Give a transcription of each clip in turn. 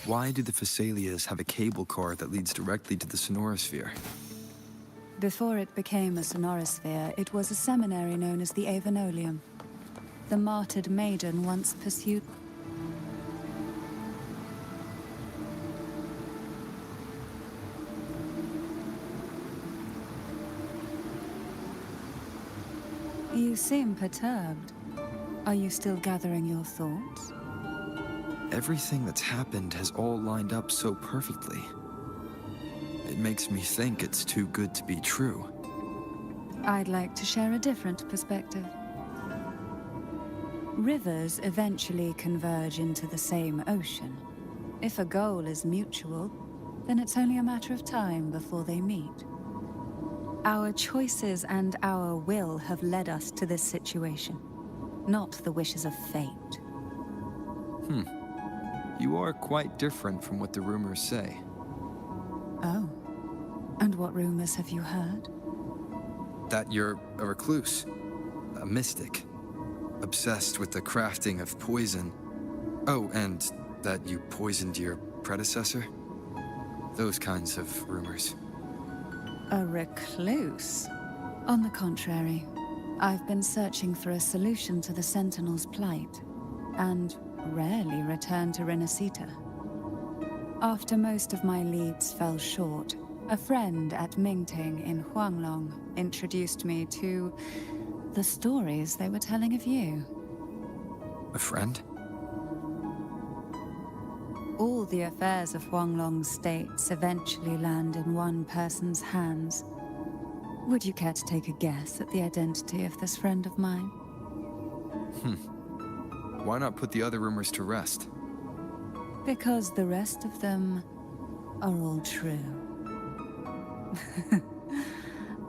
Why do the Phasalias have a cable car that leads directly to the sonorosphere? Before it became a sonorosphere, it was a seminary known as the Avenolium. The martyred maiden once pursued... You seem perturbed. Are you still gathering your thoughts? Everything that's happened has all lined up so perfectly. It makes me think it's too good to be true. I'd like to share a different perspective. Rivers eventually converge into the same ocean. If a goal is mutual, then it's only a matter of time before they meet. Our choices and our will have led us to this situation, not the wishes of fate. You are quite different from what the rumors say. Oh. And what rumors have you heard? That you're a recluse, a mystic, obsessed with the crafting of poison. Oh, and that you poisoned your predecessor? Those kinds of rumors. A recluse? On the contrary, I've been searching for a solution to the Sentinel's plight, and rarely return to Renacita. After most of my leads fell short, a friend at Mingting in Huanglong introduced me to the stories they were telling of you. A friend? All the affairs of Huanglong's states eventually land in one person's hands. Would you care to take a guess at the identity of this friend of mine? Why not put the other rumors to rest? Because the rest of them are all true.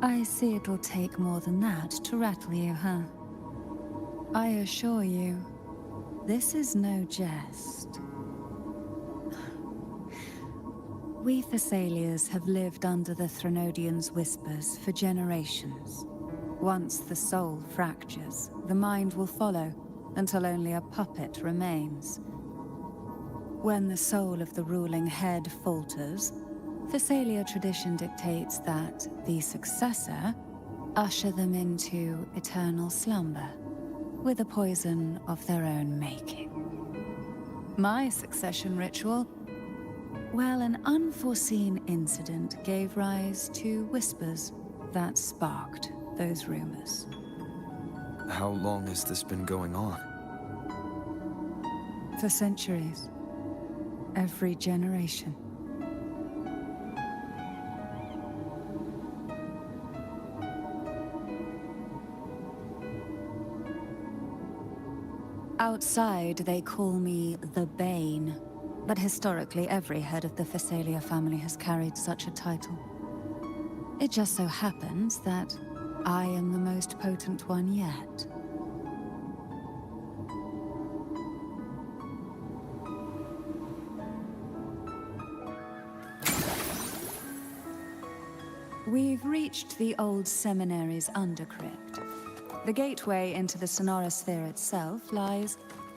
I see it'll take more than that to rattle you, huh? I assure you, this is no jest. We Thessalians have lived under the Threnodians' whispers for generations. Once the soul fractures, the mind will follow, until only a puppet remains. When the soul of the ruling head falters, Thessalia tradition dictates that the successor usher them into eternal slumber, with a poison of their own making. My succession ritual? Well, an unforeseen incident gave rise to whispers that sparked those rumors. How long has this been going on? For centuries. Every generation. Outside, they call me the Bane, but historically every head of the Thessalia family has carried such a title. It just so happens that I am the most potent one yet. We've reached the old seminary's undercrypt. The gateway into the sonorosphere itself lies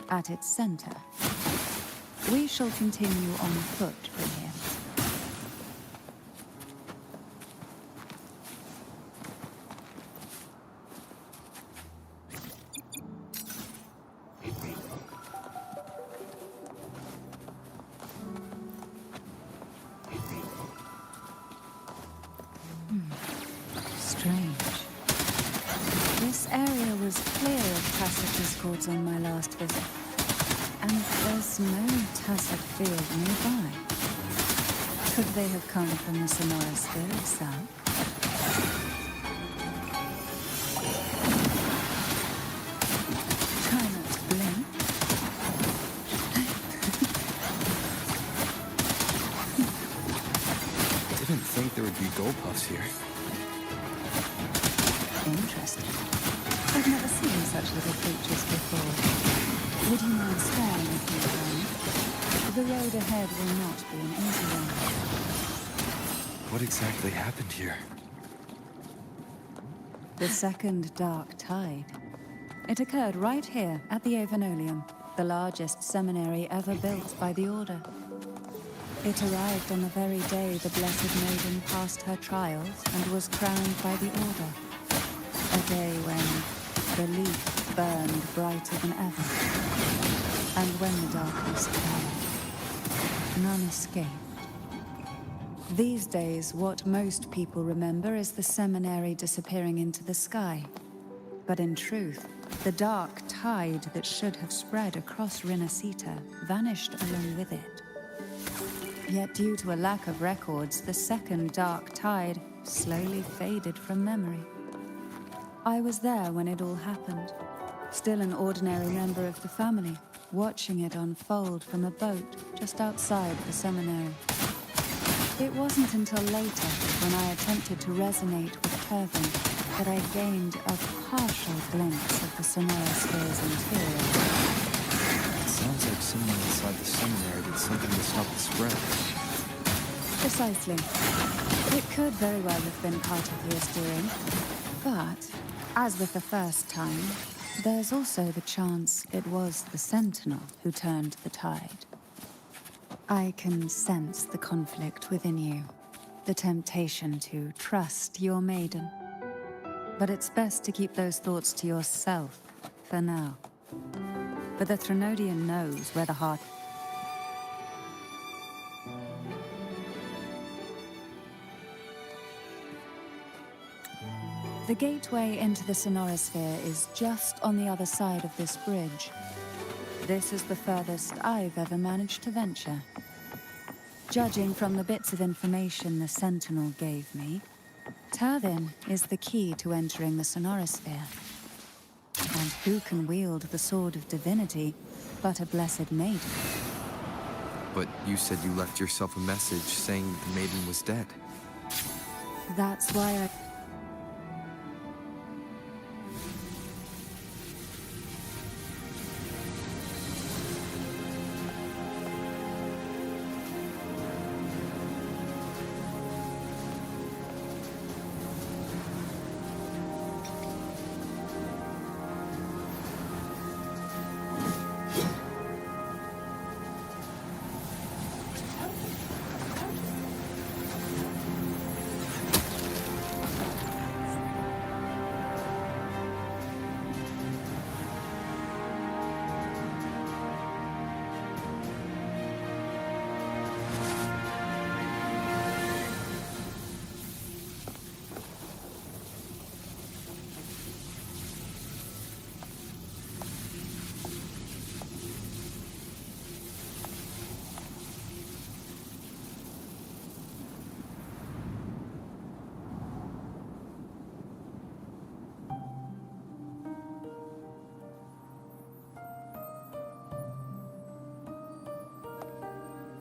at its center. We shall continue on foot from here. Strange. This area was clear of tacet discords on my last visit, and there's no tacet field nearby. Could they have come from the sonorosphere itself? Try not to blink. Didn't think there would be gold puffs here. Interesting. I've never seen such little creatures before. Would you mind sparing a few times? The road ahead will not be an easy one. What exactly happened here? The second dark tide. It occurred right here at the Avenolium, the largest seminary ever built by the Order. It arrived on the very day the Blessed Maiden passed her trials and was crowned by the Order. A day when belief burned brighter than ever. And when the darkness fell, none escaped. These days, what most people remember is the seminary disappearing into the sky. But in truth, the dark tide that should have spread across Rinascita vanished along with it. Yet due to a lack of records, the second dark tide slowly faded from memory. I was there when it all happened, still an ordinary member of the family, watching it unfold from a boat just outside the seminary. It wasn't until later, when I attempted to resonate with Turvin, that I gained a partial glimpse of the Sonorosphere's interior. It sounds like someone inside the seminary did something to stop the spread. Precisely. It could very well have been part of his doing. But, as with the first time, there's also the chance it was the Sentinel who turned the tide. I can sense the conflict within you, the temptation to trust your maiden. But it's best to keep those thoughts to yourself, for now. But the Threnodian knows where the heart... The gateway into the Sonorosphere is just on the other side of this bridge. This is the furthest I've ever managed to venture. Judging from the bits of information the Sentinel gave me, Turvin is the key to entering the Sonorosphere. And who can wield the Sword of Divinity but a Blessed Maiden? But you said you left yourself a message saying the maiden was dead. That's why I...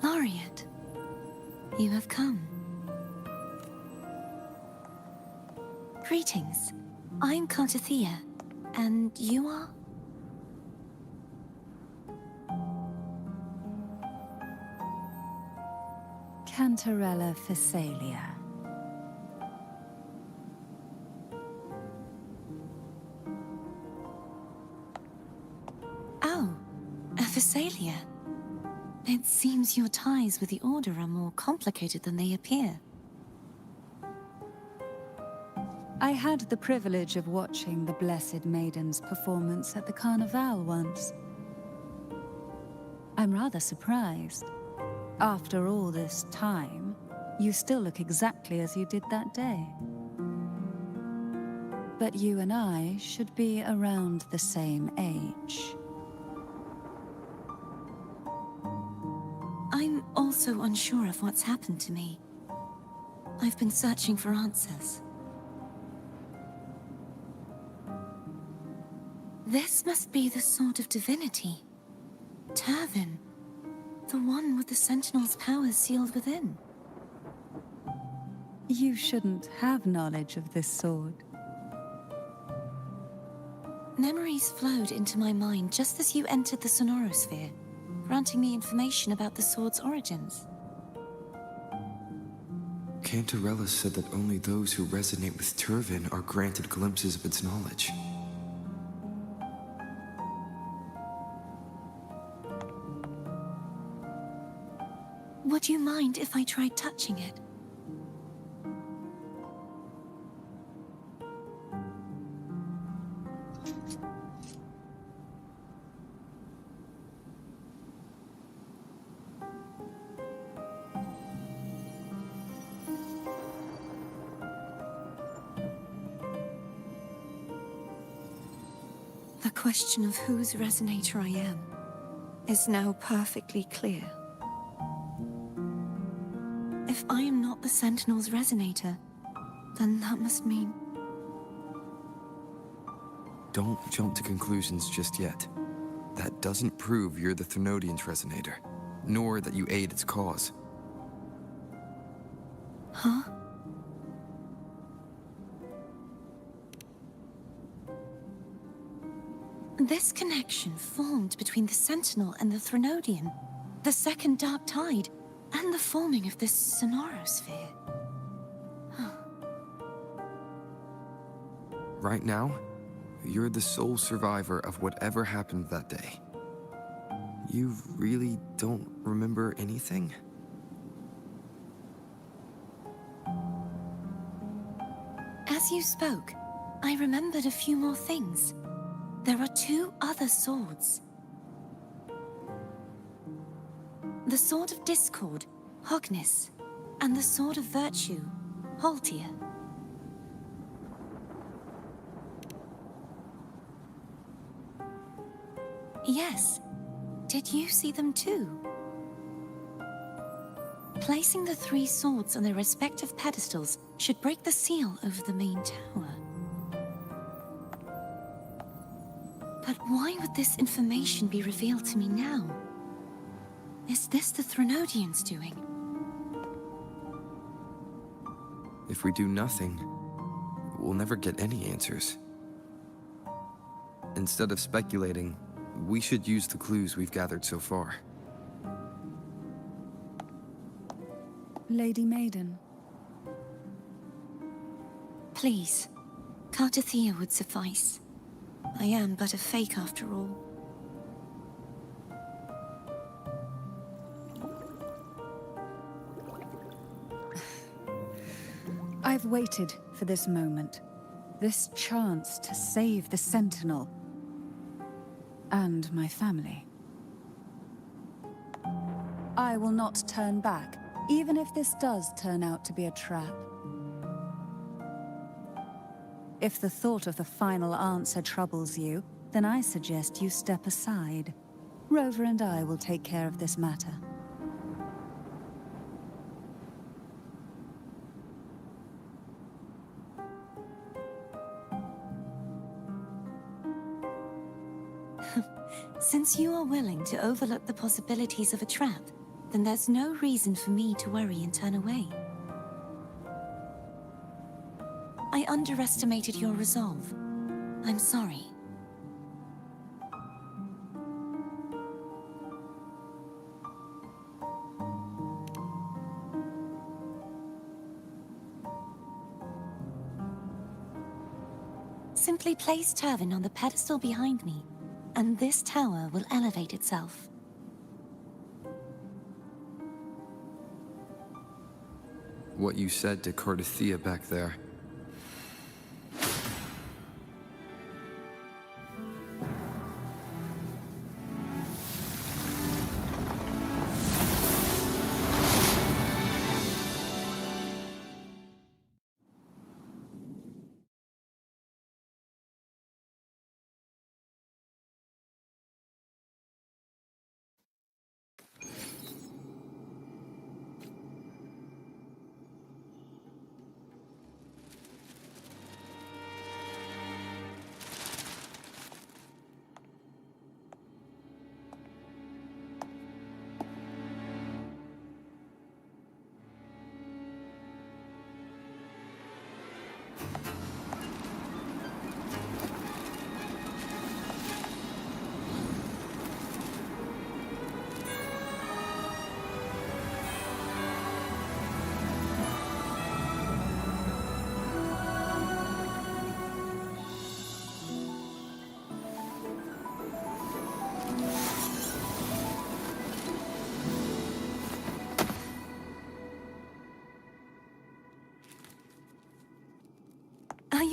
Laureate, you have come. Greetings. I'm Cartathea, and you are? Cantarella Phasalia. Oh, a Phasalia. It seems your ties with the Order are more complicated than they appear. I had the privilege of watching the Blessed Maiden's performance at the Carnival once. I'm rather surprised. After all this time, you still look exactly as you did that day. But you and I should be around the same age. I'm also unsure of what's happened to me. I've been searching for answers. This must be the Sword of Divinity. Turvin, the one with the Sentinel's powers sealed within. You shouldn't have knowledge of this sword. Memories flowed into my mind just as you entered the Sonorosphere, granting me information about the sword's origins. Cantarella said that only those who resonate with Turvin are granted glimpses of its knowledge. Would you mind if I tried touching it? The question of whose resonator I am is now perfectly clear. If I am not the Sentinel's resonator, then that must mean... Don't jump to conclusions just yet. That doesn't prove you're the Threnodian's resonator, nor that you aid its cause. Huh? This connection formed between the Sentinel and the Threnodian, the second Dark Tide, and the forming of this sonorosphere. Right now, you're the sole survivor of whatever happened that day. You really don't remember anything? As you spoke, I remembered a few more things. There are 2 other swords. The Sword of Discord, Hognis, and the Sword of Virtue, Haltia. Yes. Did you see them too? Placing the 3 swords on their respective pedestals should break the seal over the main tower. But why would this information be revealed to me now? Is this the Threnodians' doing? If we do nothing, we'll never get any answers. Instead of speculating, we should use the clues we've gathered so far. Lady Maiden. Please, Cartathea would suffice. I am but a fake after all. I've waited for this moment. This chance to save the Sentinel. And my family. I will not turn back, even if this does turn out to be a trap. If the thought of the final answer troubles you, then I suggest you step aside. Rover and I will take care of this matter. Since you are willing to overlook the possibilities of a trap, then there's no reason for me to worry and turn away. I underestimated your resolve. I'm sorry. Simply place Turvin on the pedestal behind me, and this tower will elevate itself. What you said to Cartathea back there.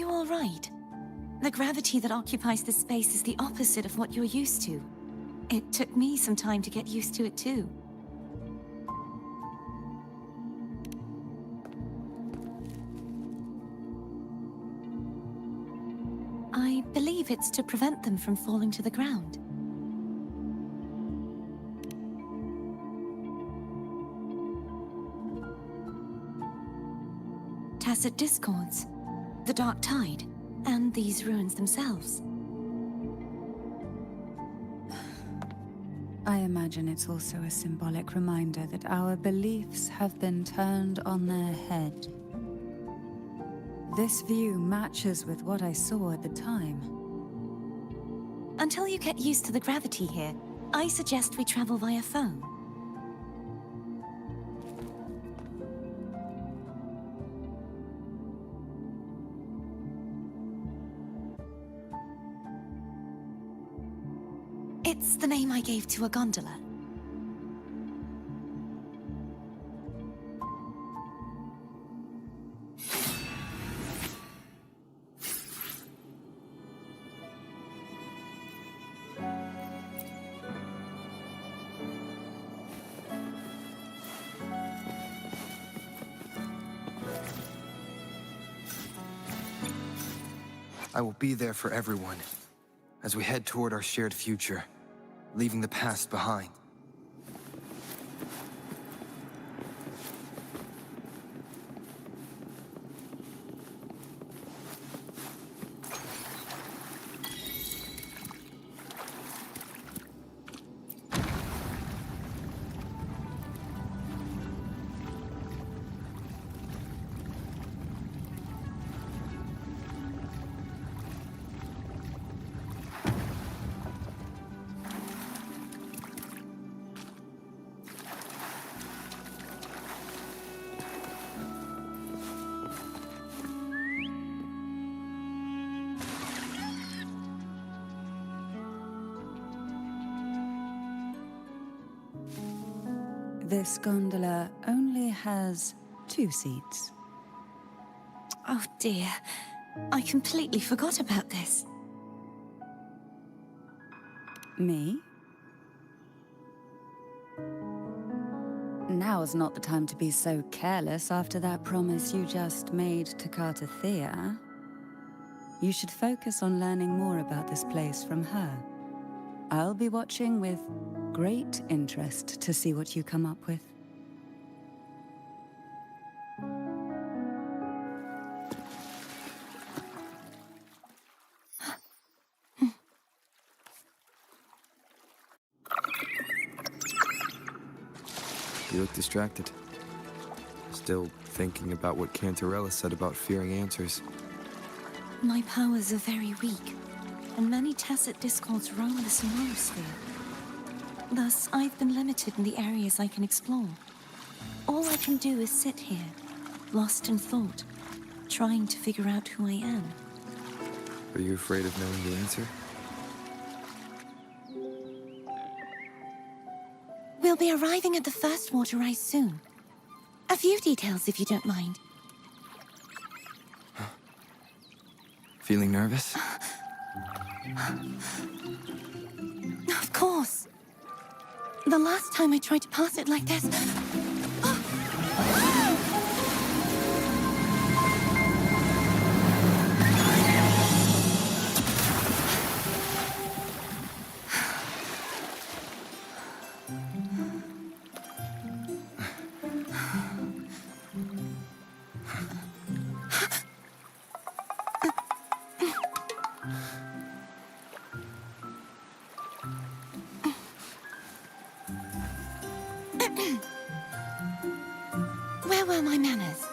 you all right? The gravity that occupies this space is the opposite of what you're used to. It took me some time to get used to it too. I believe it's to prevent them from falling to the ground. Tacit discords, the dark tide, and these ruins themselves. I imagine it's also a symbolic reminder that our beliefs have been turned on their head. This view matches with what I saw at the time. Until you get used to the gravity here, I suggest we travel via phone. It's the name I gave to a gondola. I will be there for everyone as we head toward our shared future, leaving the past behind. This gondola only has 2 seats. Oh dear, I completely forgot about this. Me? Now's not the time to be so careless after that promise you just made to Carter Thea. You should focus on learning more about this place from her. I'll be watching with great interest to see what you come up with. You look distracted. Still thinking about what Cantarella said about fearing answers. My powers are very weak, and many tacit discords roam the Sonorosphere. Thus, I've been limited in the areas I can explore. All I can do is sit here, lost in thought, trying to figure out who I am. Are you afraid of knowing the answer? We'll be arriving at the first water rise soon. A few details, if you don't mind. Feeling nervous? Of course. The last time I tried to pass it like this... Where were my manners?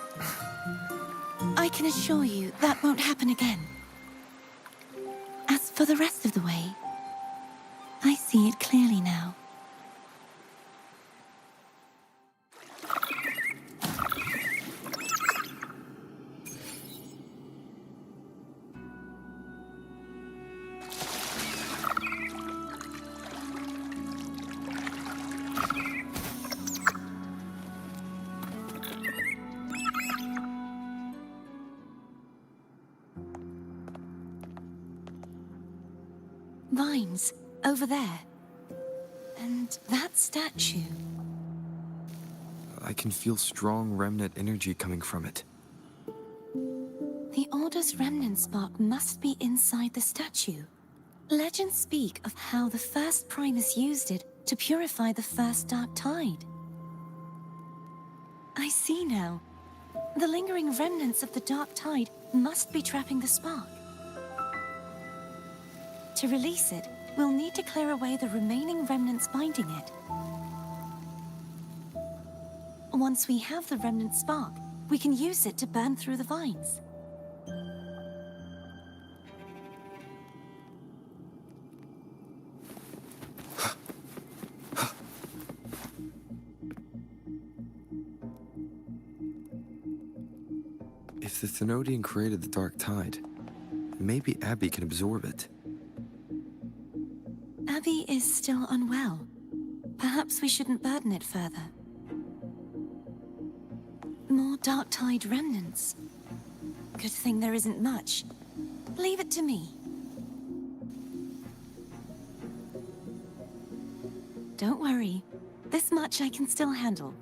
I can assure you that won't happen again. As for the rest of the way, I see it clearly now. vines, over there. And that statue. I can feel strong remnant energy coming from it. The Order's remnant spark must be inside the statue. Legends speak of how the first Primus used it to purify the first dark tide. I see now. The lingering remnants of the dark tide must be trapping the spark. To release it, we'll need to clear away the remaining remnants binding it. Once we have the remnant spark, we can use it to burn through the vines. If the Thenodian created the Dark Tide, maybe Abby can absorb it. Abby is still unwell. Perhaps we shouldn't burden it further. More Dark Tide remnants. Good thing there isn't much. Leave it to me. Don't worry. This much I can still handle.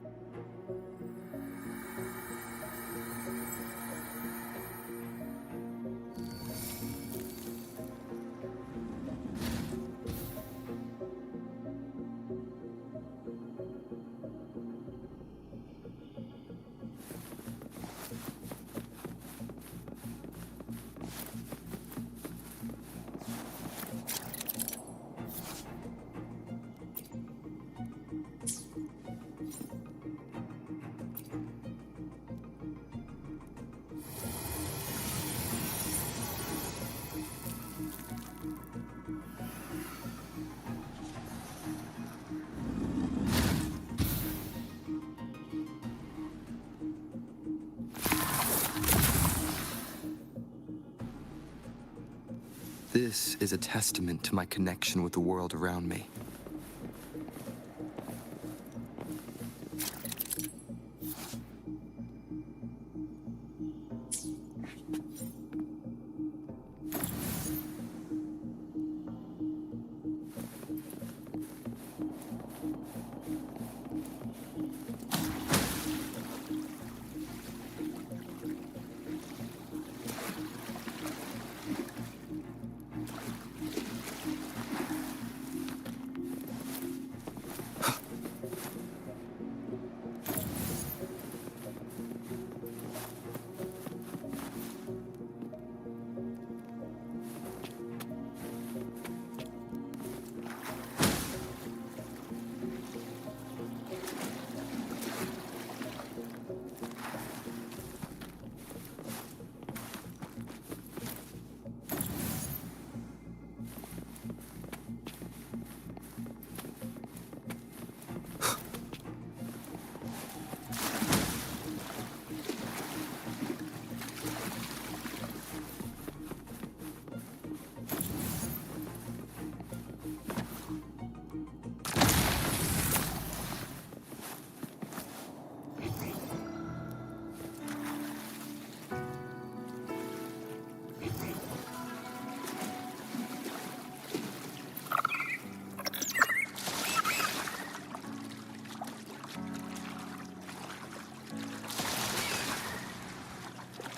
This is a testament to my connection with the world around me.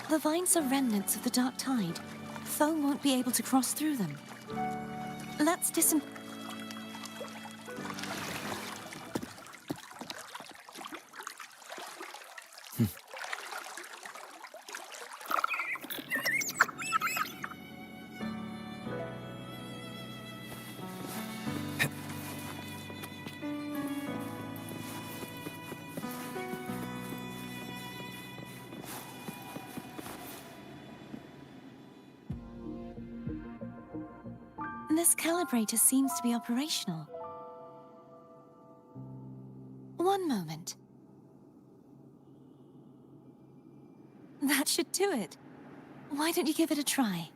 The vines are remnants of the Dark Tide. Foe won't be able to cross through them. Let's This calibrator seems to be operational. One moment. That should do it. Why don't you give it a try?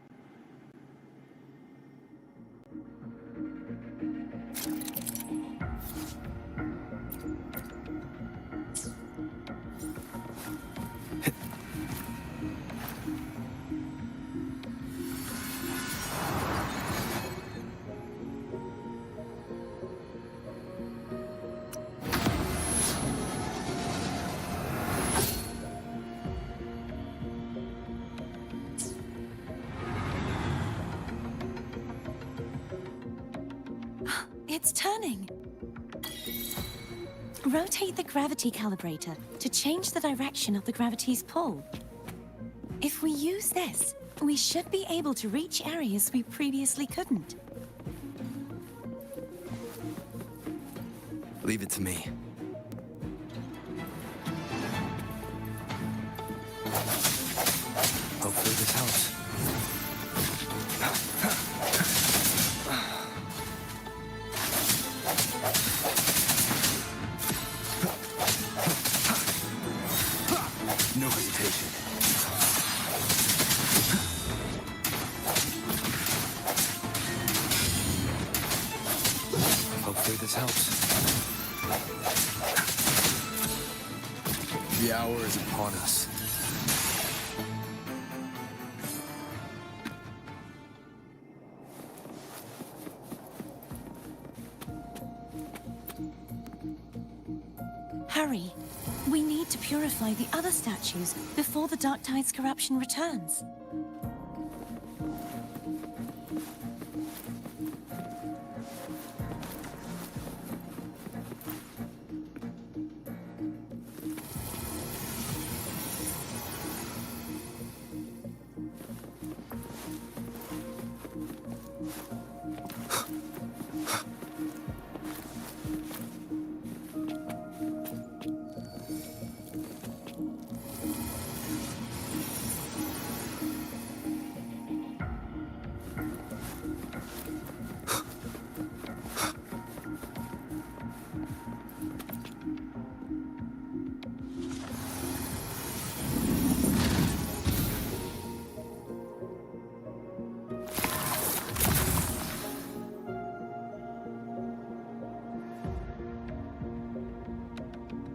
It's turning. Rotate the gravity calibrator to change the direction of the gravity's pull. If we use this, we should be able to reach areas we previously couldn't. Leave it to me. Hopefully this helps. No hesitation. Hopefully this helps. The hour is upon us. Hurry. We need to purify the other statues before the Dark Tide's corruption returns.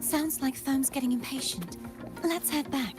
Sounds like Foam's getting impatient. Let's head back.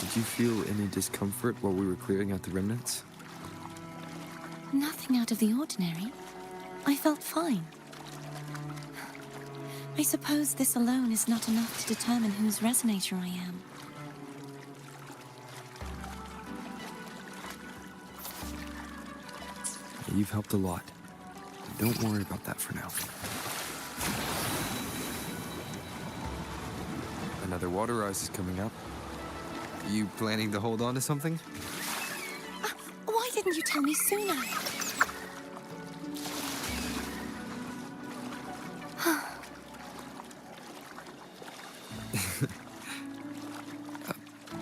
Did you feel any discomfort while we were clearing out the remnants? Nothing out of the ordinary. I felt fine. I suppose this alone is not enough to determine whose resonator I am. You've helped a lot. Don't worry about that for now. Another water rise is coming up. You planning to hold on to something? Why didn't you tell me sooner?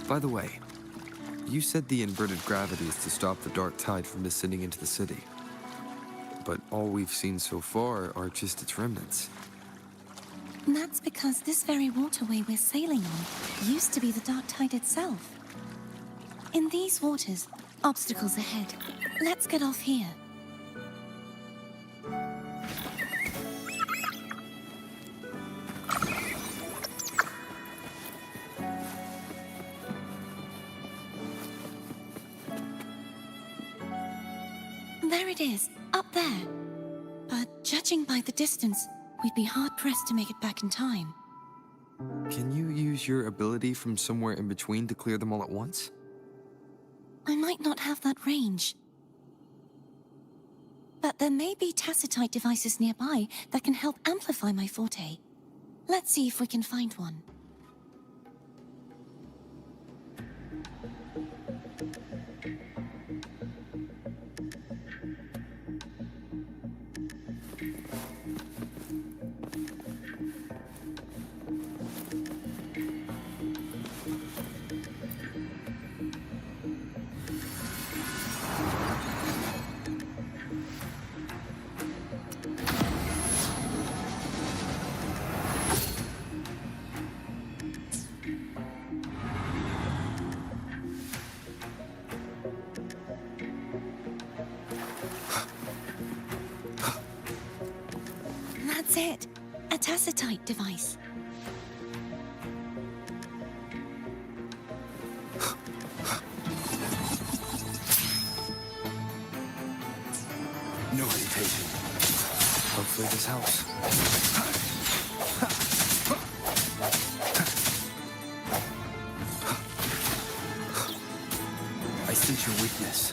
By the way, you said the inverted gravity is to stop the dark tide from descending into the city. But all we've seen so far are just its remnants. And that's because this very waterway we're sailing on used to be the Dark Tide itself. In these waters, obstacles ahead. Let's get off here. There it is, up there. But judging by the distance, we'd be hard-pressed to make it back in time. Can you use your ability from somewhere in between to clear them all at once? I might not have that range. But there may be tacitite devices nearby that can help amplify my forte. Let's see if we can find one. That's it. A tacitite device. No hesitation. Hopefully this helps. I sense your weakness.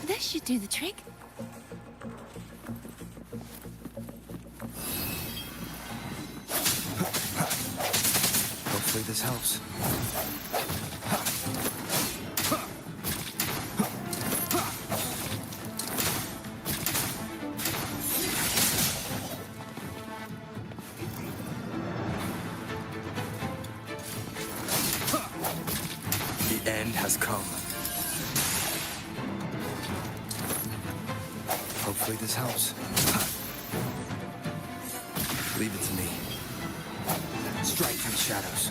This should do the trick. Hopefully this helps. The end has come. Hopefully this helps. Leave it to me. Strike through the shadows.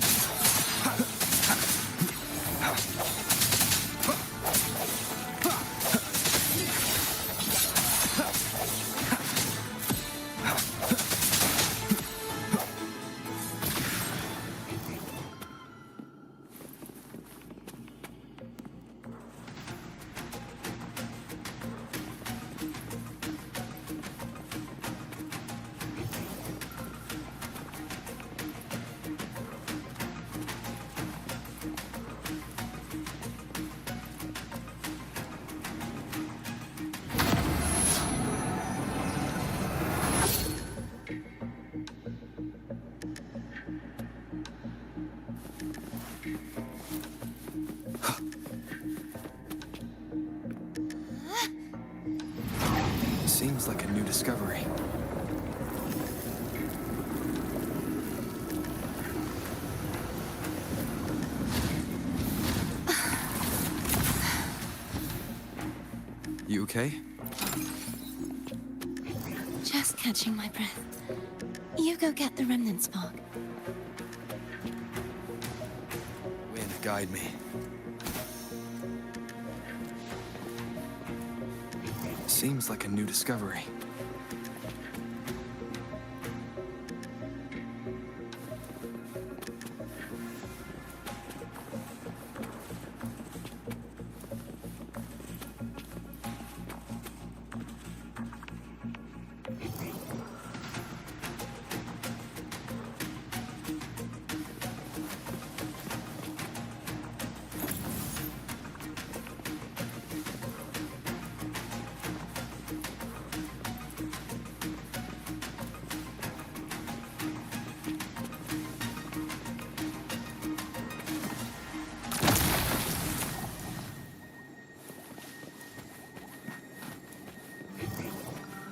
Seems like a new discovery. You okay? Just catching my breath. You go get the remnant spark. Wind, guide me. Seems like a new discovery.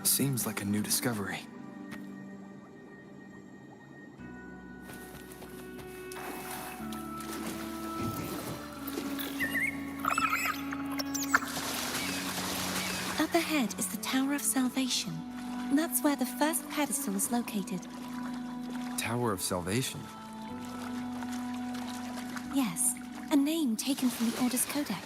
Seems like a new discovery. Up ahead is the Tower of Salvation. That's where the first pedestal is located. Tower of Salvation? Yes, a name taken from the Order's Codex.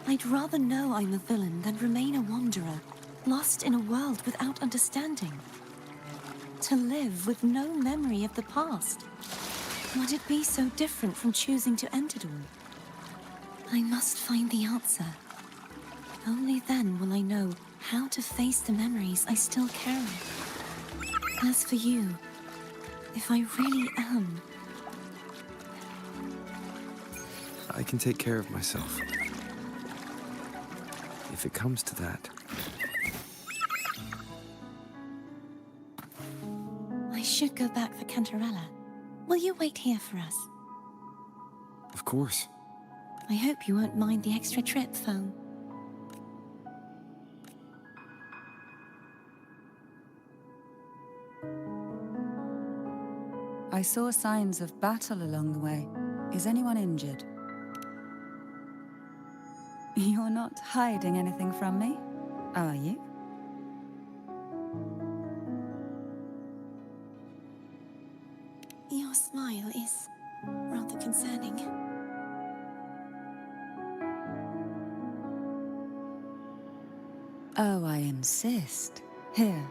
I'd rather know I'm a villain than remain a wanderer, lost in a world without understanding. To live with no memory of the past. Would it be so different from choosing to end it all? I must find the answer. Only then will I know how to face the memories I still carry. As for you, if I really am... I can take care of myself. If it comes to that. I should go back for Cantarella. Will you wait here for us? Of course. I hope you won't mind the extra trip, Foam. I saw signs of battle along the way. Is anyone injured? You're not hiding anything from me, are you? Your smile is rather concerning. Oh, I insist. Here.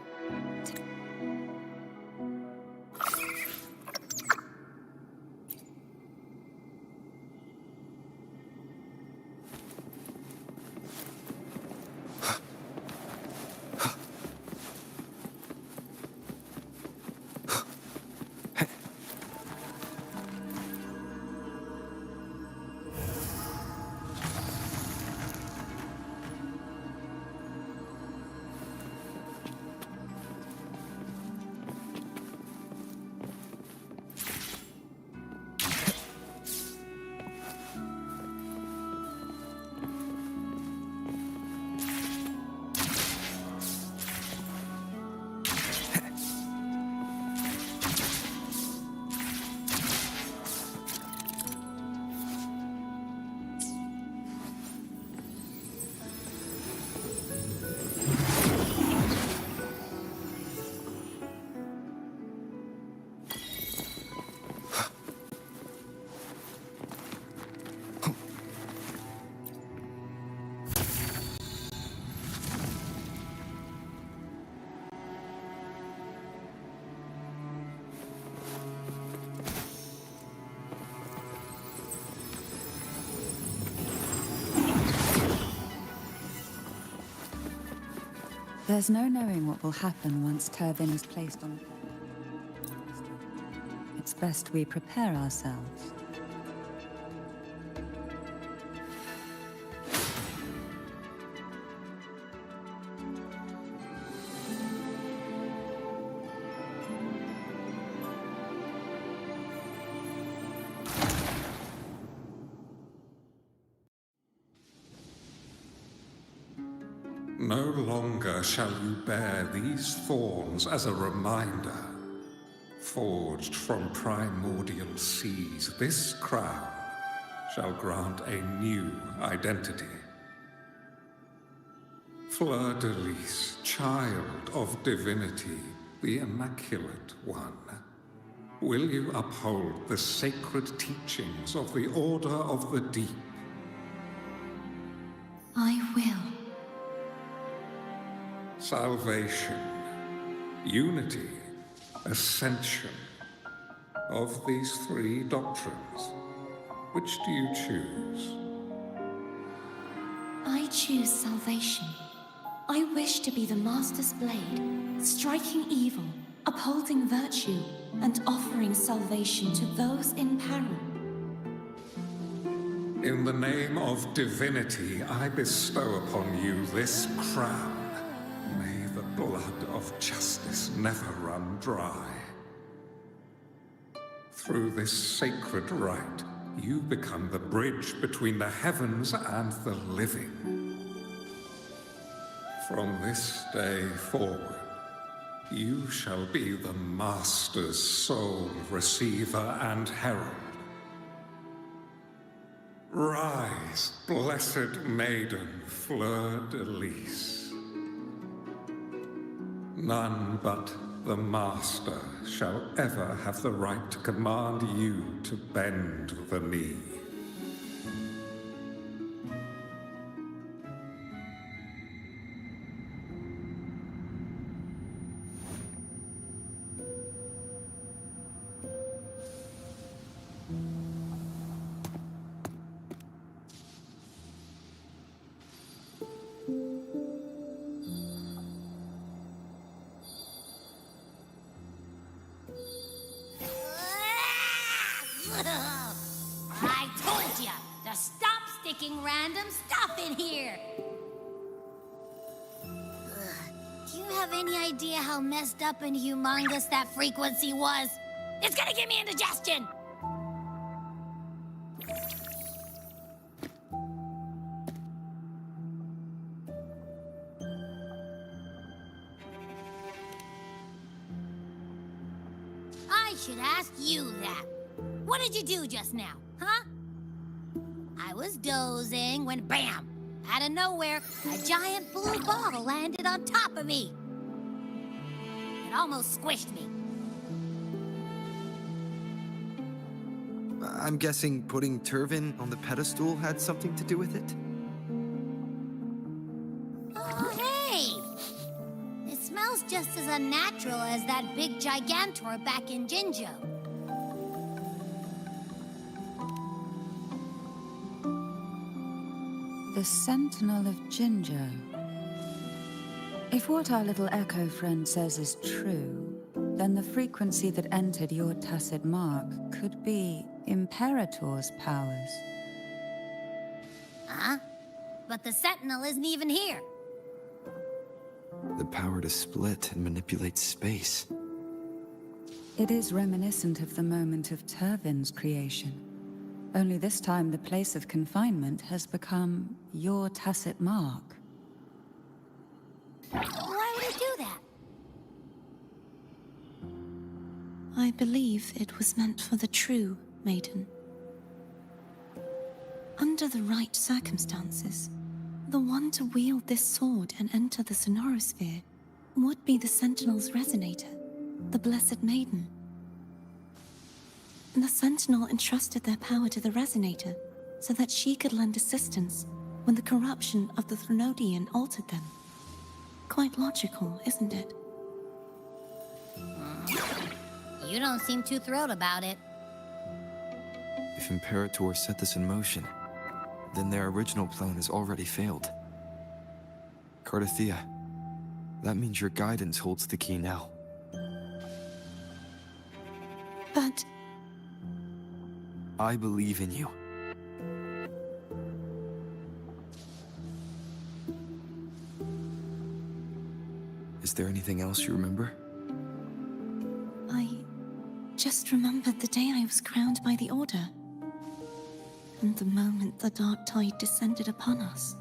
There's no knowing what will happen once Turvin is placed on the pedestal. It's best we prepare ourselves. No longer shall you bear these thorns as a reminder. Forged from primordial seas, this crown shall grant a new identity. Fleur-de-Lis, child of divinity, the Immaculate One, will you uphold the sacred teachings of the Order of the Deep? I will. Salvation, unity, ascension. Of these three doctrines, which do you choose? I choose salvation. I wish to be the Master's blade, striking evil, upholding virtue, and offering salvation to those in peril. In the name of divinity, I bestow upon you this crown. May the blood of justice never run dry. Through this sacred rite, you become the bridge between the heavens and the living. From this day forward, you shall be the Master's sole receiver and herald. Rise, blessed maiden Fleur-de-Lis. None but the Master shall ever have the right to command you to bend the knee. I told you to stop sticking random stuff in here. Do you have any idea how messed up and humongous that frequency was? It's gonna give me indigestion! I should ask you that. What did you do just now, huh? I was dozing when bam! Out of nowhere, a giant blue ball landed on top of me. It almost squished me. I'm guessing putting Turvin on the pedestal had something to do with it? Oh, hey! It smells just as unnatural as that big gigantor back in Jinjo. The Sentinel of Jinjo. If what our little echo friend says is true, then the frequency that entered your tacit mark could be Imperator's powers. Huh? But the Sentinel isn't even here. The power to split and manipulate space. It is reminiscent of the moment of Turvin's creation. Only this time the place of confinement has become your tacit mark. Why would it do that? I believe it was meant for the true maiden. Under the right circumstances, the one to wield this sword and enter the sonorosphere would be the Sentinel's resonator, the Blessed Maiden. The Sentinel entrusted their power to the resonator so that she could lend assistance when the corruption of the Threnodian altered them. Quite logical, isn't it? You don't seem too thrilled about it. If Imperator set this in motion, then their original plan has already failed. Cardathea, that means your guidance holds the key now. But I believe in you. Is there anything else you remember? I just remembered the day I was crowned by the Order, and the moment the dark tide descended upon us.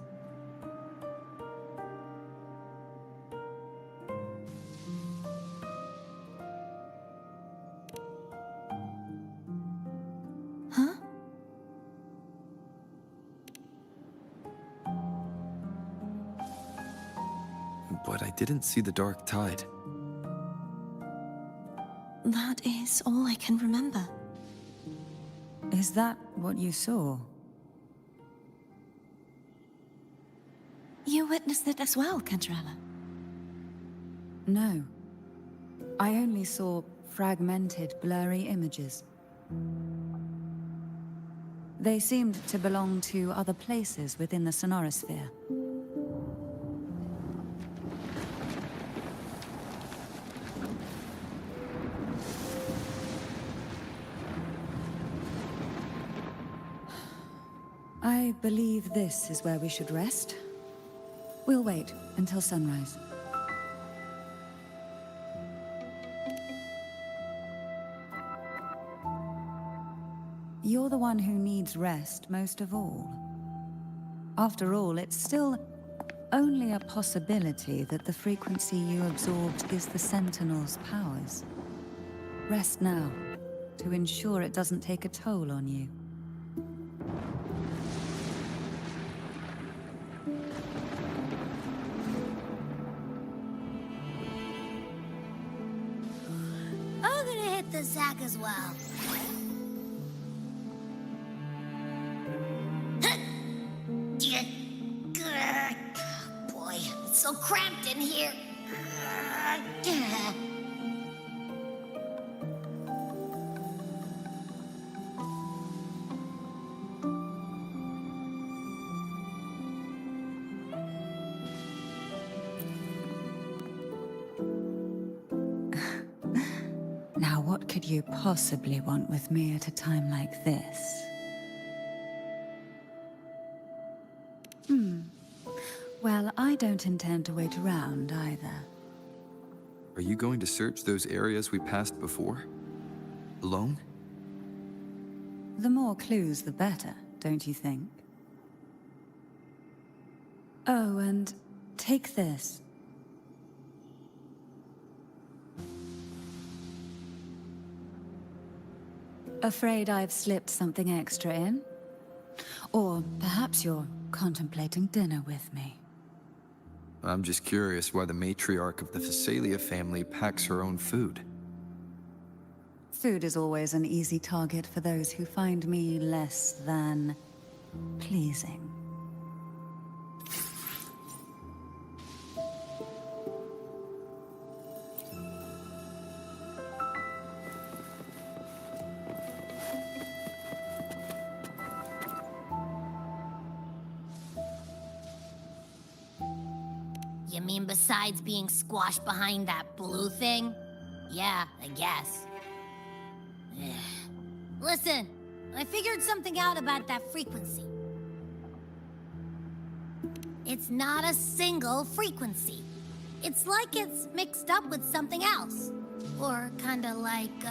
Huh? But I didn't see the dark tide. That is all I can remember. Is that what you saw? You witnessed it as well, Cantarella. No. I only saw fragmented, blurry images. They seemed to belong to other places within the sonorosphere. I believe this is where we should rest. We'll wait until sunrise. You're the one who needs rest most of all. After all, it's still only a possibility that the frequency you absorbed is the Sentinel's powers. Rest now, to ensure it doesn't take a toll on you. I'm gonna hit the sack as well. Boy, it's so cramped in here. Now what could you possibly want with me at a time like this? Well, I don't intend to wait around either. Are you going to search those areas we passed before? Alone? The more clues, the better, don't you think? Oh, and take this. Afraid I've slipped something extra in? Or perhaps you're contemplating dinner with me. I'm just curious why the matriarch of the Phasalia family packs her own food. Food is always an easy target for those who find me less than pleasing. You mean besides being squashed behind that blue thing? Yeah, I guess. Listen, I figured something out about that frequency. It's not a single frequency. It's like it's mixed up with something else. Or kinda like,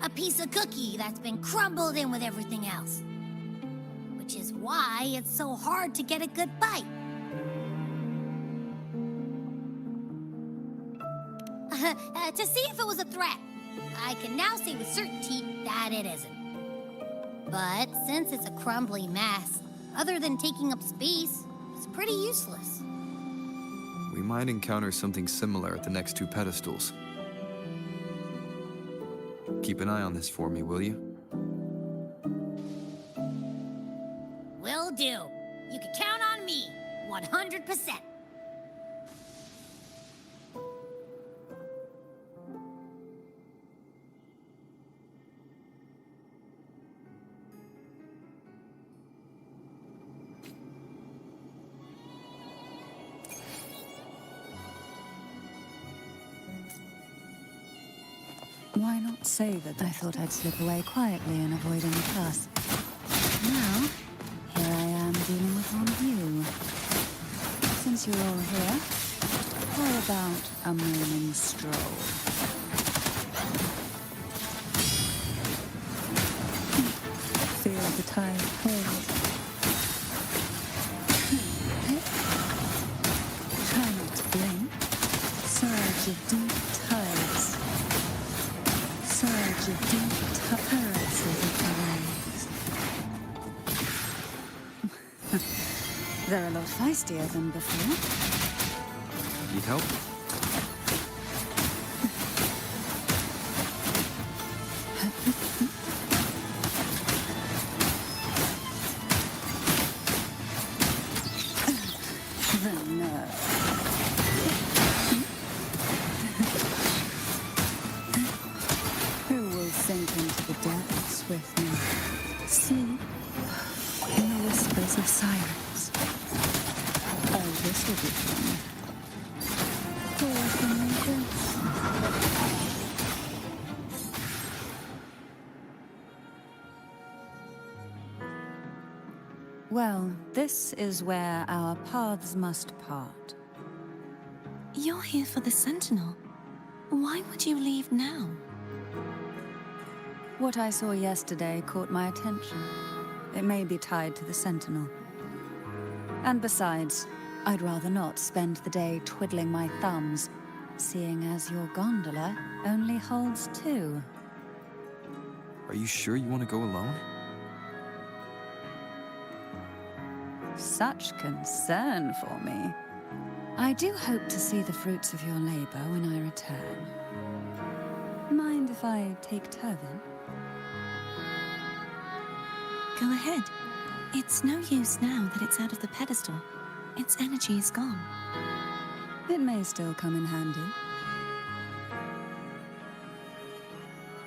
a piece of cookie that's been crumbled in with everything else. Which is why it's so hard to get a good bite. To see if it was a threat. I can now say with certainty that it isn't. But since it's a crumbly mess, other than taking up space, it's pretty useless. We might encounter something similar at the next two pedestals. Keep an eye on this for me, will you? Will do. You can count on me, 100%. Why not say that I thought I'd slip away quietly and avoid any fuss? Now, here I am dealing with one of you. Since you're all here, how about a morning stroll? Feel the tide pull. Try not to blink. Surge of deep tides. Surge of deep terraces of the waves. They're a lot feistier than before. Need help? The nerve. Who will sink into the depths with me? Sleep in the whispers of silence. Oh, this will be fun. Pour from me Well, this is where our paths must part. You're here for the Sentinel. Why would you leave now? What I saw yesterday caught my attention. It may be tied to the Sentinel. And besides, I'd rather not spend the day twiddling my thumbs, seeing as your gondola only holds two. Are you sure you want to go alone? Such concern for me. I do hope to see the fruits of your labor when I return. Mind if I take Turvin? Go ahead. It's no use now that it's out of the pedestal. Its energy is gone. It may still come in handy.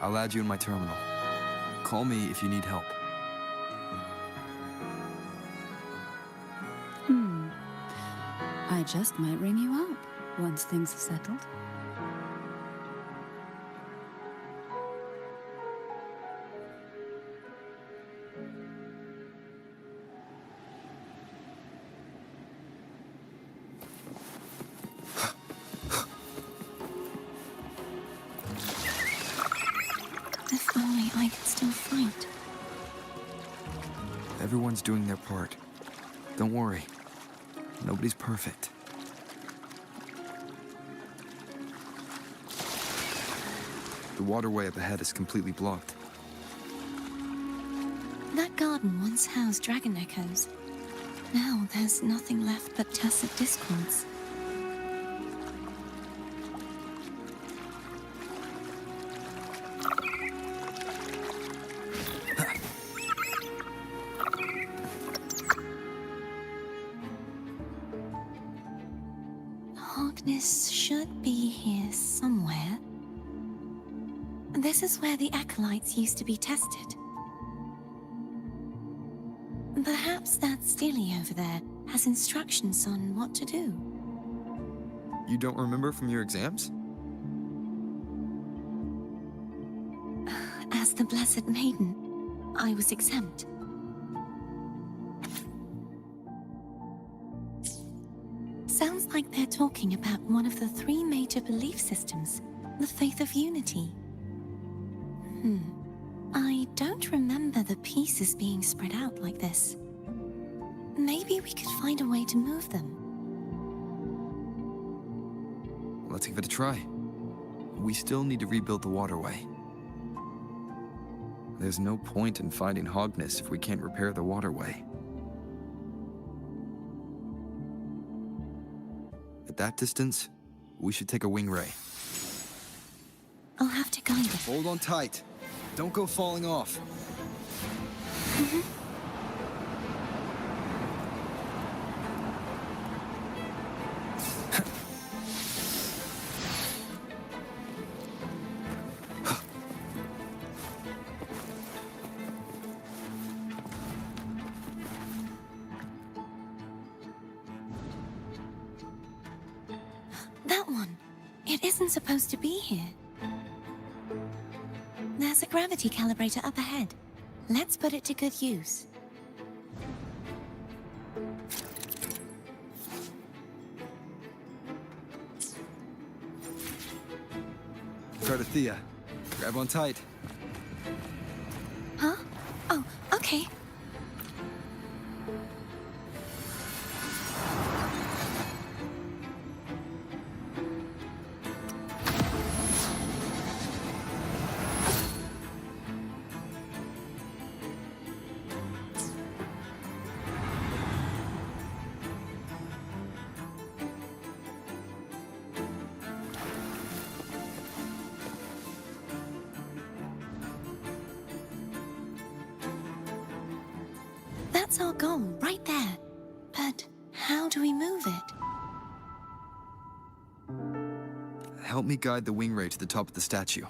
I'll add you in my terminal. Call me if you need help. I just might ring you up once things are settled. I can still fight. Everyone's doing their part. Don't worry. Nobody's perfect. The waterway up ahead is completely blocked. That garden once housed dragon echoes. Now there's nothing left but tacit discords. Hogness should be here somewhere. This is where the acolytes used to be tested. Perhaps that Steely over there has instructions on what to do. You don't remember from your exams? As the Blessed Maiden, I was exempt. Sounds like they're talking about one of the 3 major belief systems, the faith of unity. I don't remember the pieces being spread out like this. Maybe we could find a way to move them. Let's give it a try. We still need to rebuild the waterway. There's no point in finding Hogness if we can't repair the waterway. At that distance, we should take a wing ray. I'll have to guide it. Hold on tight. Don't go falling off. That one. It isn't supposed to be here. There's a gravity calibrator up ahead. Let's put it to good use. Cardothea, grab on tight. Huh? Oh, okay. That's our goal, right there. But how do we move it? Help me guide the wing ray to the top of the statue.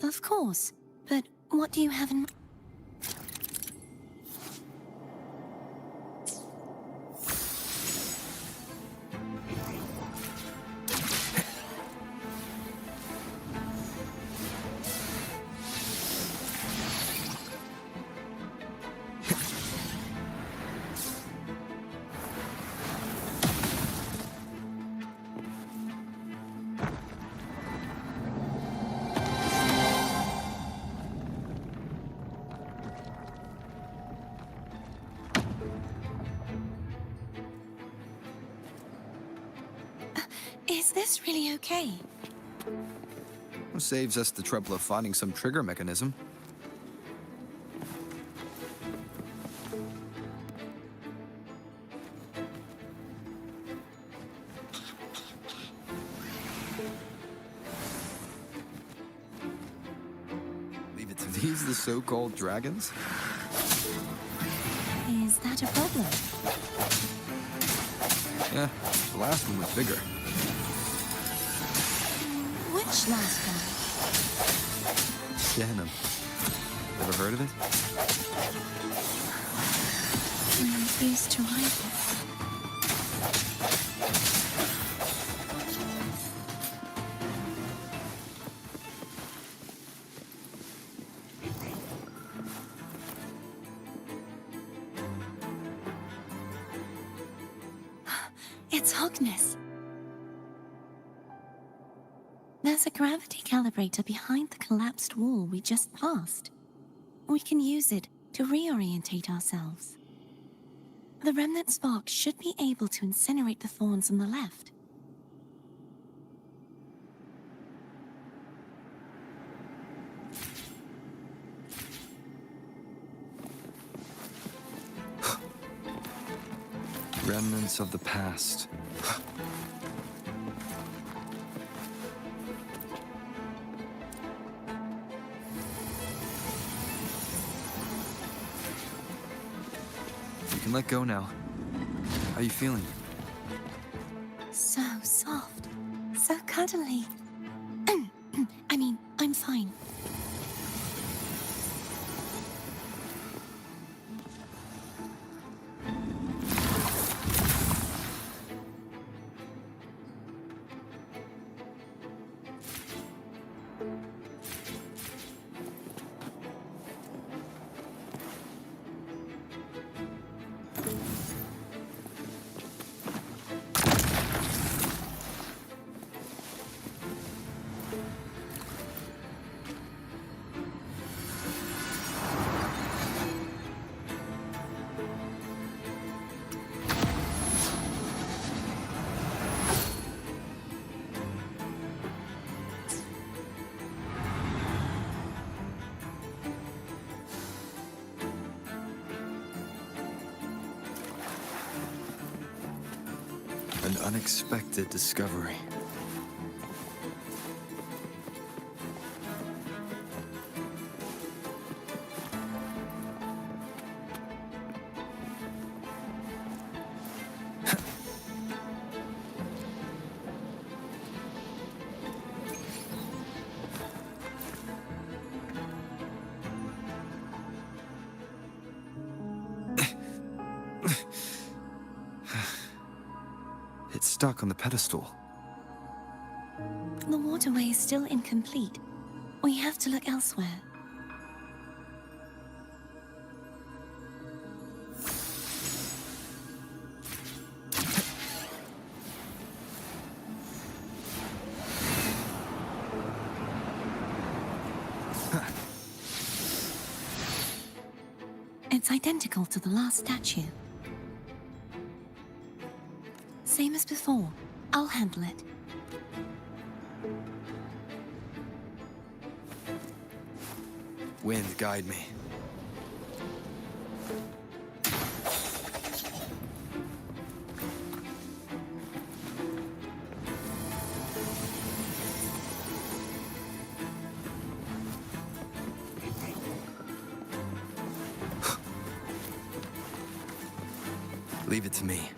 Of course. But what do you have in... Is this really okay? Saves us the trouble of finding some trigger mechanism. Leave it to these, the so-called dragons? Is that a problem? Yeah, the last one was bigger. Which last one? Gehenna. Ever heard of it? I used to ride it. It's Hogness. There's There's a gravity calibrator behind the collapsed wall we just passed. We can use it to reorientate ourselves. The remnant spark should be able to incinerate the thorns on the left. Remnants of the past. You can let go now. How are you feeling? So soft, so cuddly. I mean, I'm fine. An unexpected discovery. It's stuck on the pedestal. The waterway is still incomplete. We have to look elsewhere. It's identical to the last statue. Same as before. I'll handle it. Wind, guide me. Leave it to me.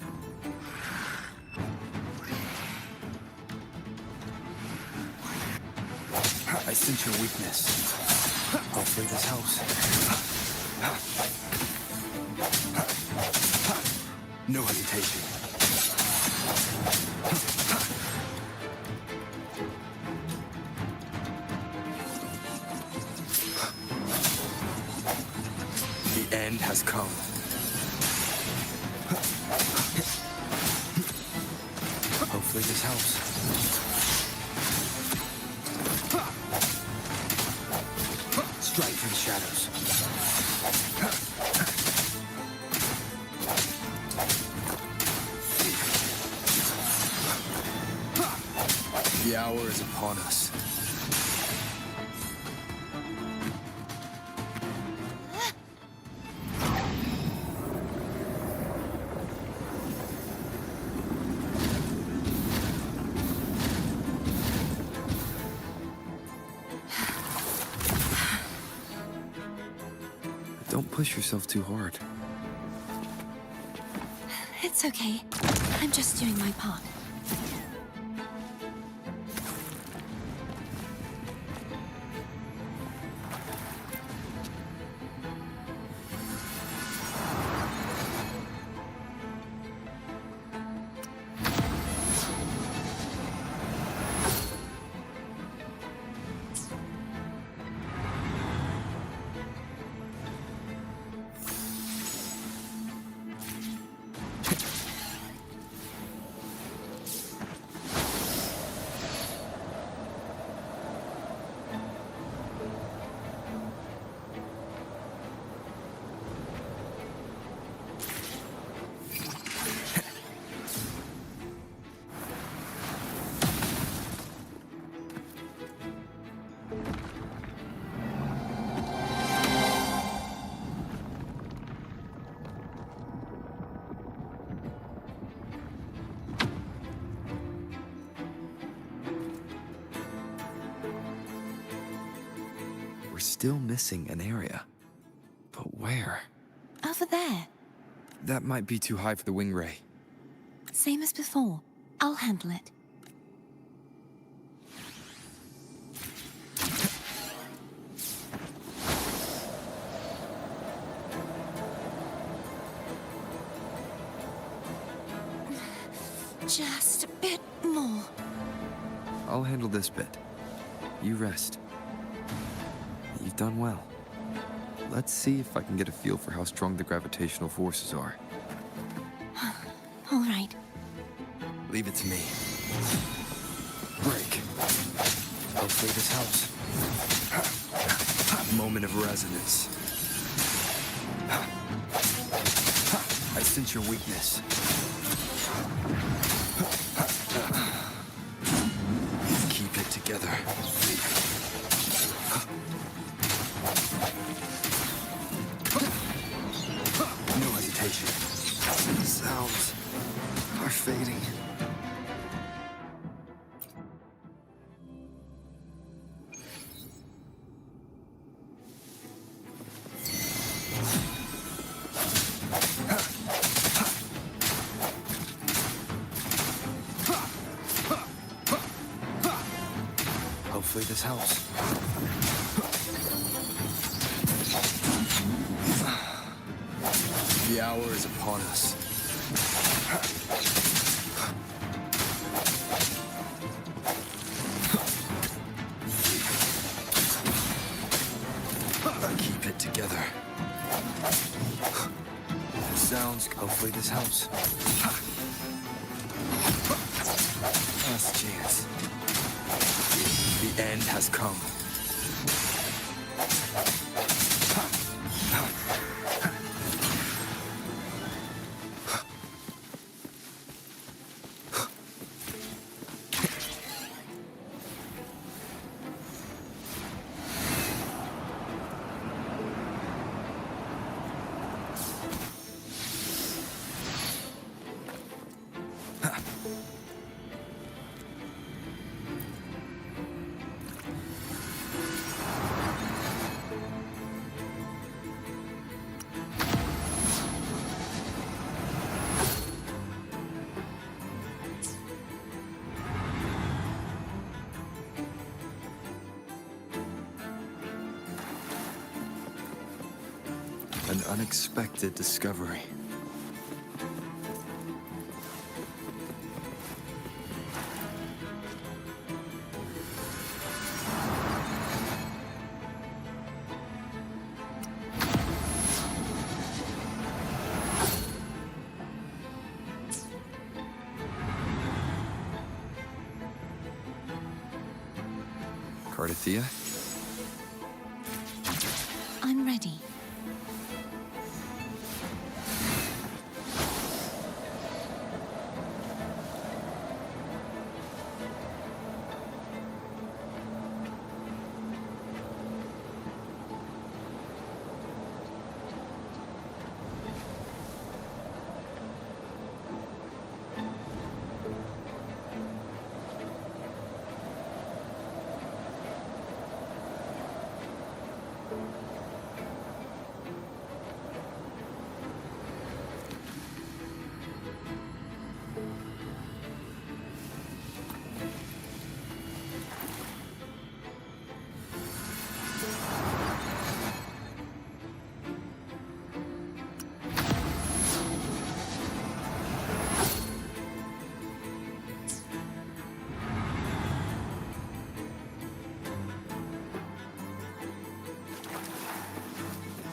I sense your weakness. Hopefully this helps. No hesitation. The end has come. Hopefully this helps. Strike from the shadows. The hour is upon us. Don't push yourself too hard. It's okay. I'm just doing my part. still missing an area. But where? Over there. That might be too high for the wing ray. Same as before. I'll handle it. Just a bit more. I'll handle this bit. You rest. You've done well. Let's see if I can get a feel for how strong the gravitational forces are. All right. Leave it to me. Break. Hopefully this helps. Moment of resonance. I sense your weakness. Keep it together. No hesitation. The sounds are fading. Hopefully this helps. The hour is upon us. Keep it together. Sounds. Hopefully this helps. Last chance. The end has come. An unexpected discovery. Cardathea? I'm ready.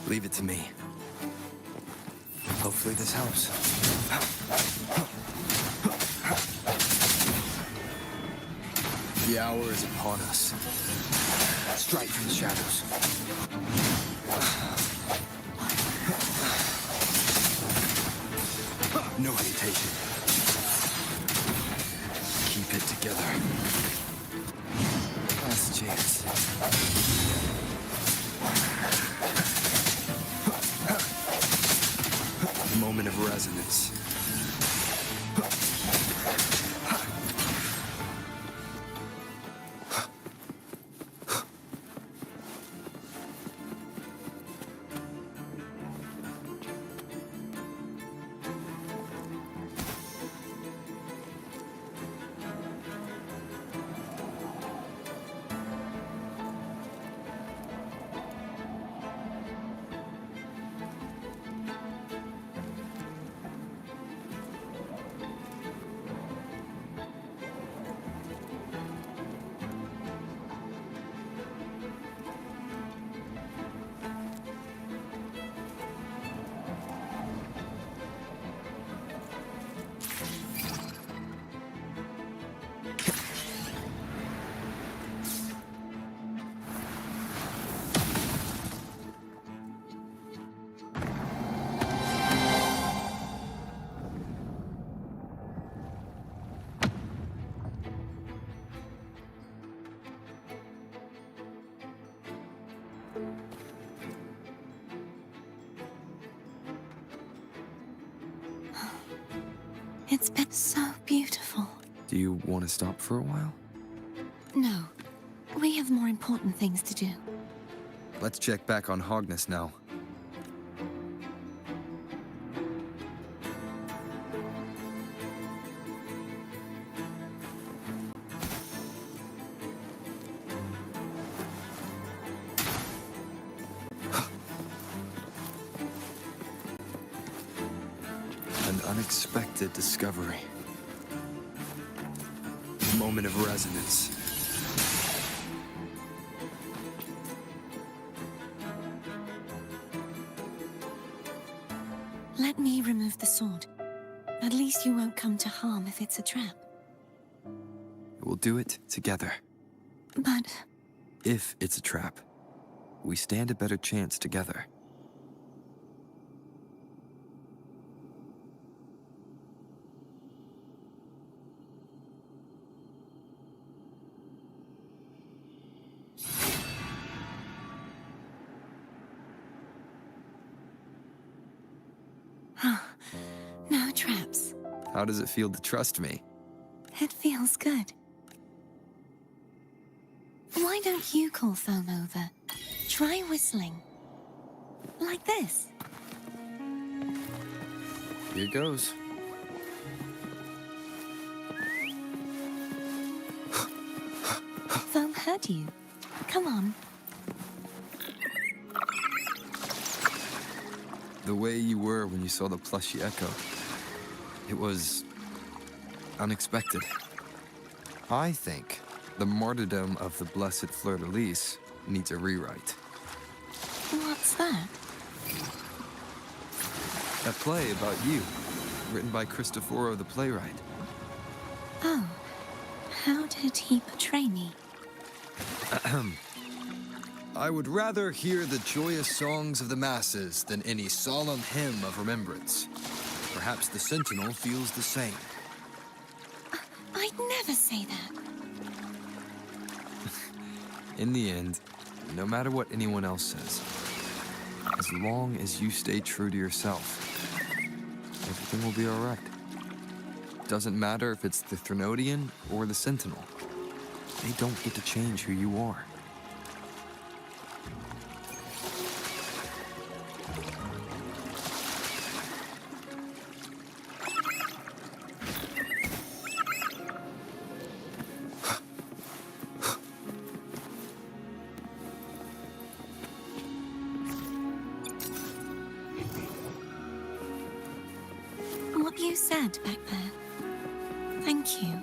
Leave it to me. Hopefully this helps. The hour is upon us. Strike from the shadows. No hesitation. Keep it together. Last chance. Moment of resonance. It's been so beautiful. Do you want to stop for a while? No, we have more important things to do. Let's check back on Hogness now. An unexpected discovery. Moment of resonance. Let me remove the sword. At least you won't come to harm if it's a trap. We'll do it together. But If it's a trap, we stand a better chance together. no traps. How does it feel to trust me? It feels good. Why don't you call foam over? Try whistling. Like this. Here goes. Foam heard you. Come on. The way you were when you saw the plushy echo. It was unexpected. I think the martyrdom of the blessed fleur-de-lis needs a rewrite. What's that? A play about you, written by Cristoforo the playwright. Oh. How did he portray me? I would rather hear the joyous songs of the masses than any solemn hymn of remembrance. Perhaps the Sentinel feels the same. I'd never say that. In the end, no matter what anyone else says, as long as you stay true to yourself, everything will be all right. Doesn't matter if it's the Threnodian or the Sentinel. They don't get to change who you are. What you said back there. Thank you.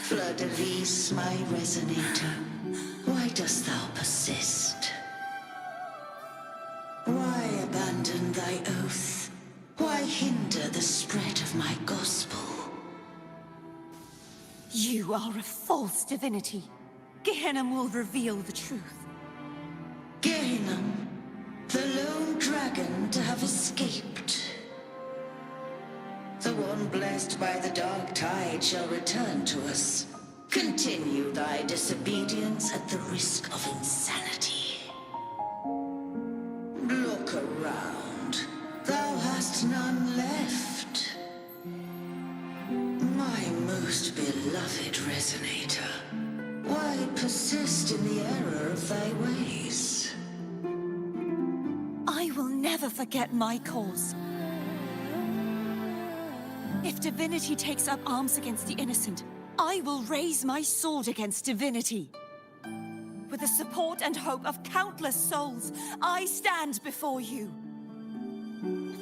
Fleur-de-lis, my resonator, why dost thou persist? Why abandon thy oath? Why hinder the spread of my gospel? You are a false divinity. Gehenna will reveal the truth. Gehenna, the lone dragon to have escaped. The one blessed by the dark tide shall return to us. Continue thy disobedience at the risk of insanity. Look around. Thou hast none left. My most beloved resonator, why persist in the error of thy ways? I will never forget my cause. If divinity takes up arms against the innocent, I will raise my sword against divinity. With the support and hope of countless souls, I stand before you.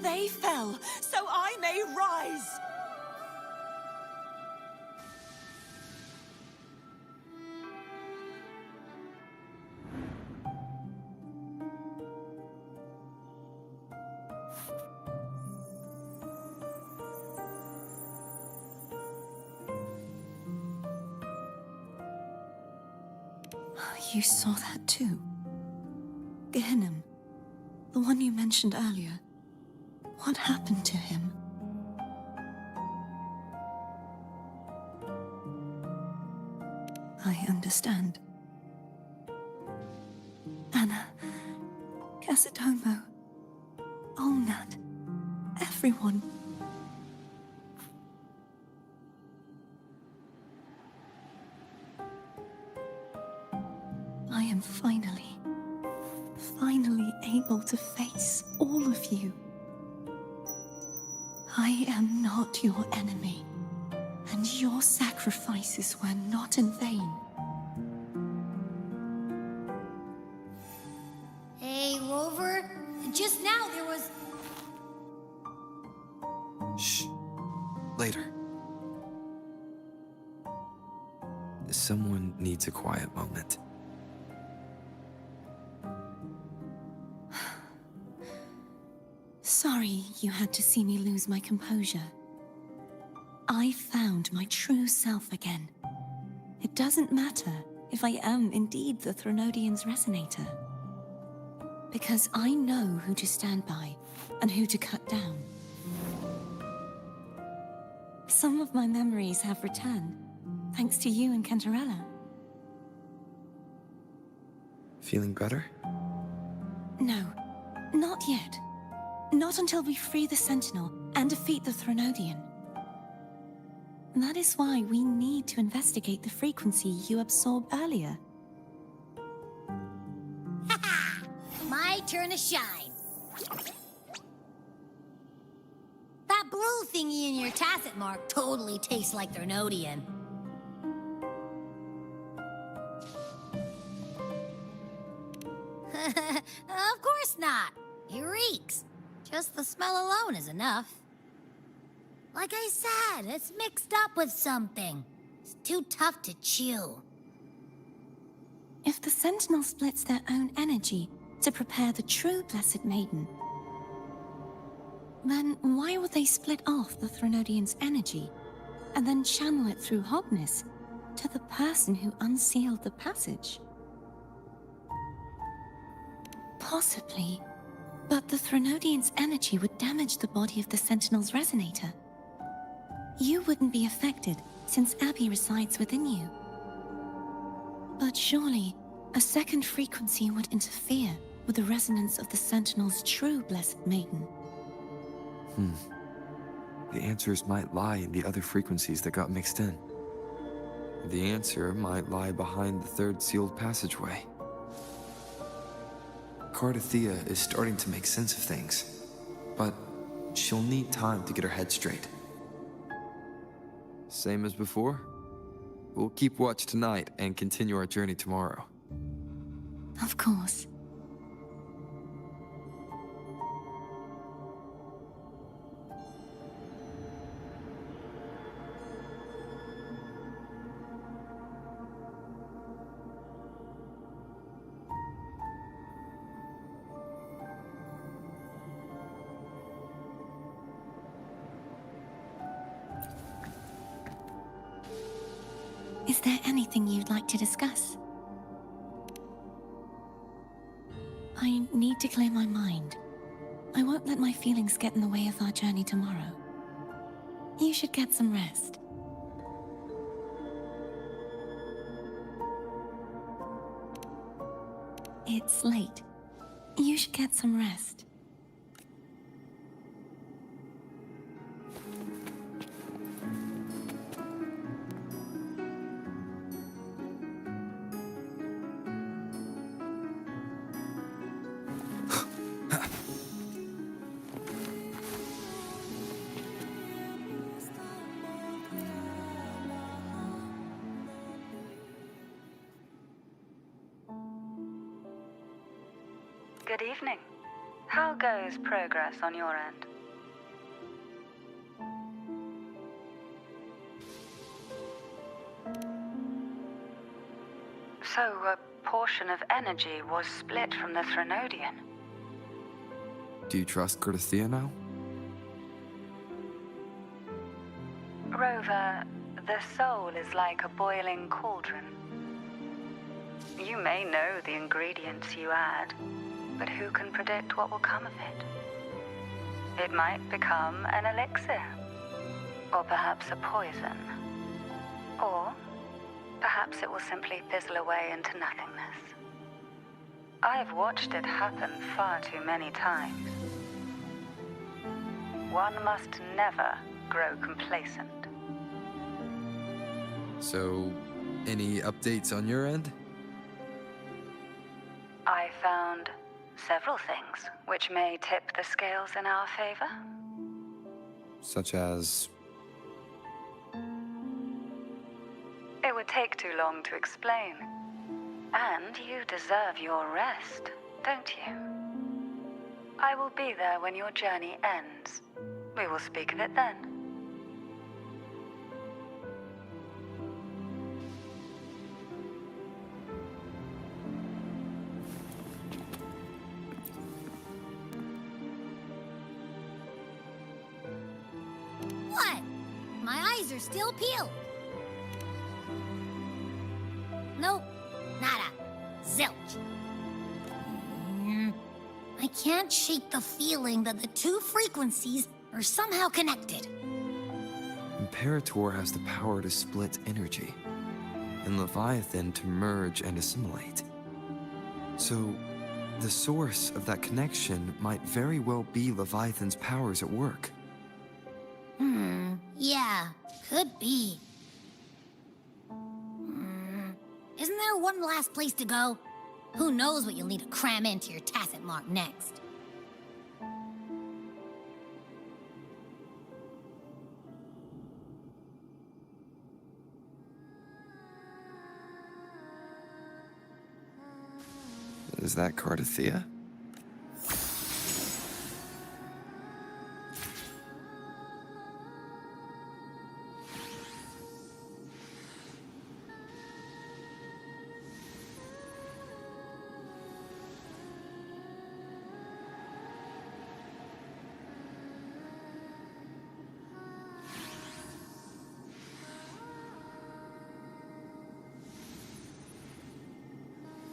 They fell, so I may rise. You saw that too? Gehinnom, the one you mentioned earlier. What happened to him? I understand. Anna, Casitomo, Olnat, everyone. I am finally able to face all of you. I am not your enemy, and your sacrifices were not in vain. Hey, Rover, just now there was... Shh. Later. Someone needs a quiet moment. Sorry you had to see me lose my composure. I found my true self again. It doesn't matter if I am indeed the Threnodian's resonator. Because I know who to stand by and who to cut down. Some of my memories have returned, thanks to you and Cantarella. Feeling better? No, not yet. Not until we free the Sentinel and defeat the Threnodian. That is why we need to investigate the frequency you absorbed earlier. My turn to shine. That blue thingy in your tacit mark totally tastes like Threnodian. Of course not. It reeks. Just the smell alone is enough. Like I said, it's mixed up with something. It's too tough to chew. If the Sentinel splits their own energy to prepare the true Blessed Maiden, then why would they split off the Threnodian's energy and then channel it through Hognis to the person who unsealed the passage? Possibly, but the Threnodian's energy would damage the body of the Sentinel's resonator. You wouldn't be affected, since Abby resides within you. But surely, a second frequency would interfere with the resonance of the Sentinel's true Blessed Maiden. The answers might lie in the other frequencies that got mixed in. The answer might lie behind the third sealed passageway. Cardathea is starting to make sense of things, but she'll need time to get her head straight. Same as before? We'll keep watch tonight and continue our journey tomorrow. Of course. Is there anything you'd like to discuss? I need to clear my mind. I won't let my feelings get in the way of our journey tomorrow. You should get some rest. It's late. You should get some rest. Good evening. How goes progress on your end? So, a portion of energy was split from the Threnodian. Do you trust Cardathea now? Rover, the soul is like a boiling cauldron. You may know the ingredients you add, but who can predict what will come of it? It might become an elixir, or perhaps a poison, or perhaps it will simply fizzle away into nothingness. I've watched it happen far too many times. One must never grow complacent. So, any updates on your end? I found several things which may tip the scales in our favor. Such as... It would take too long to explain. And you deserve your rest, don't you? I will be there when your journey ends. We will speak of it then. What? My eyes are still peeled. Nope, nada, zilch. I can't shake the feeling that the two frequencies are somehow connected. Imperator has the power to split energy, and Leviathan to merge and assimilate. So, the source of that connection might very well be Leviathan's powers at work. Yeah, could be. Isn't there one last place to go? Who knows what you'll need to cram into your tacit mark next? Is that Cardathea?